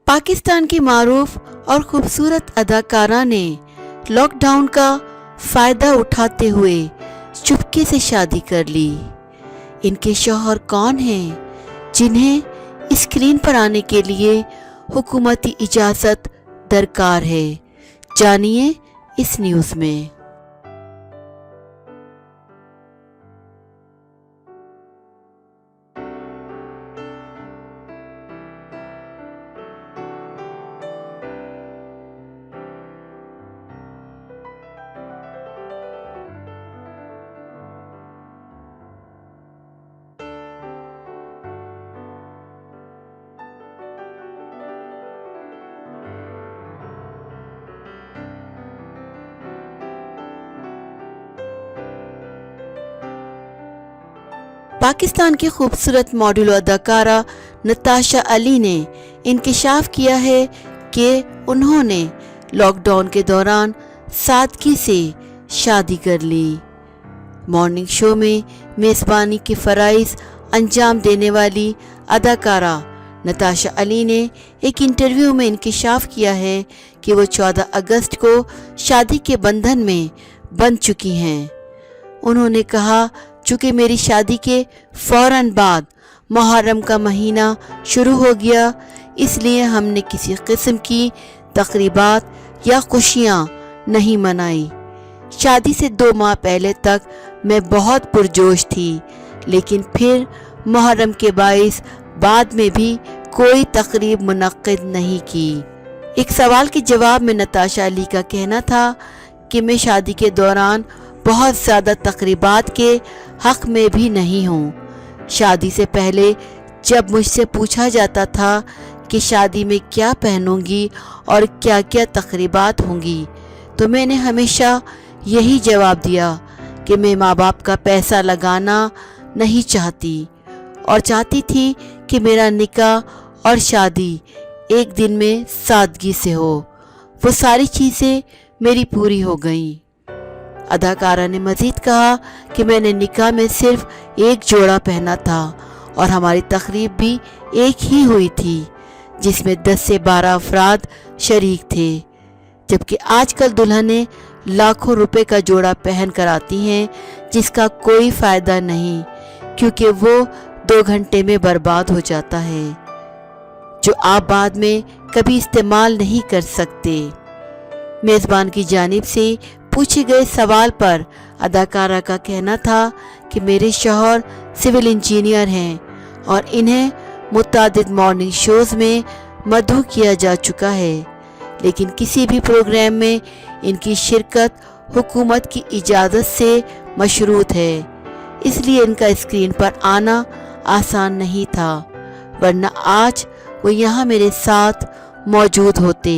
पाकिस्तान की मारूफ और खूबसूरत अदाकारा ने लॉकडाउन का फ़ायदा उठाते हुए चुपके से शादी कर ली। इनके शौहर कौन हैं जिन्हें स्क्रीन पर आने के लिए हुकूमती इजाज़त दरकार है? जानिए इस न्यूज़ में। पाकिस्तान की खूबसूरत मॉडल अदाकारा नताशा अली ने इंकशाफ किया है कि उन्होंने लॉकडाउन के दौरान सादगी से शादी कर ली। मॉर्निंग शो में मेज़बानी के फ़राइज़ अंजाम देने वाली अदाकारा नताशा अली ने एक इंटरव्यू में इंकशाफ किया है कि वो 14 अगस्त को शादी के बंधन में बंध चुकी हैं। उन्होंने कहा, चूँकि मेरी शादी के फ़ौरन बाद मुहर्रम का महीना शुरू हो गया, इसलिए हमने किसी किस्म की तक़रीबात या खुशियाँ नहीं मनाई। शादी से 2 माह पहले तक मैं बहुत पुरजोश थी, लेकिन फिर मुहर्रम के बाइस बाद में भी कोई तक़रीब मुनक्किद नहीं की। एक सवाल के जवाब में नताशा अली का कहना था कि मैं शादी के दौरान बहुत ज़्यादा तक़रीबात के हक़ में भी नहीं हूँ। शादी से पहले जब मुझसे पूछा जाता था कि शादी में क्या पहनूंगी और क्या क्या तक़रीबात होंगी, तो मैंने हमेशा यही जवाब दिया कि मैं माँ बाप का पैसा लगाना नहीं चाहती और चाहती थी कि मेरा निकाह और शादी एक दिन में सादगी से हो। वो सारी चीज़ें मेरी पूरी हो गईं। अदाकारा ने मज़ीद कहा कि मैंने निकाह में सिर्फ एक जोड़ा पहना था और हमारी तक़रीब भी एक ही हुई थी, जिसमें 10 से 12 अफराद शरीक थे, जबकि आजकल दुल्हनें लाखों रुपए का जोड़ा पहन कर आती हैं, जिसका कोई फ़ायदा नहीं, क्योंकि वो 2 घंटे में बर्बाद हो जाता है, जो आप बाद में कभी इस्तेमाल नहीं कर सकते। मेज़बान की जानिब से पूछे गए सवाल पर अदाकारा का कहना था कि मेरे शौहर सिविल इंजीनियर हैं और इन्हें मुतादिद मॉर्निंग शोज़ में मदऊ किया जा चुका है, लेकिन किसी भी प्रोग्राम में इनकी शिरकत हुकूमत की इजाज़त से मशरूत है, इसलिए इनका स्क्रीन पर आना आसान नहीं था, वरना आज वो यहाँ मेरे साथ मौजूद होते।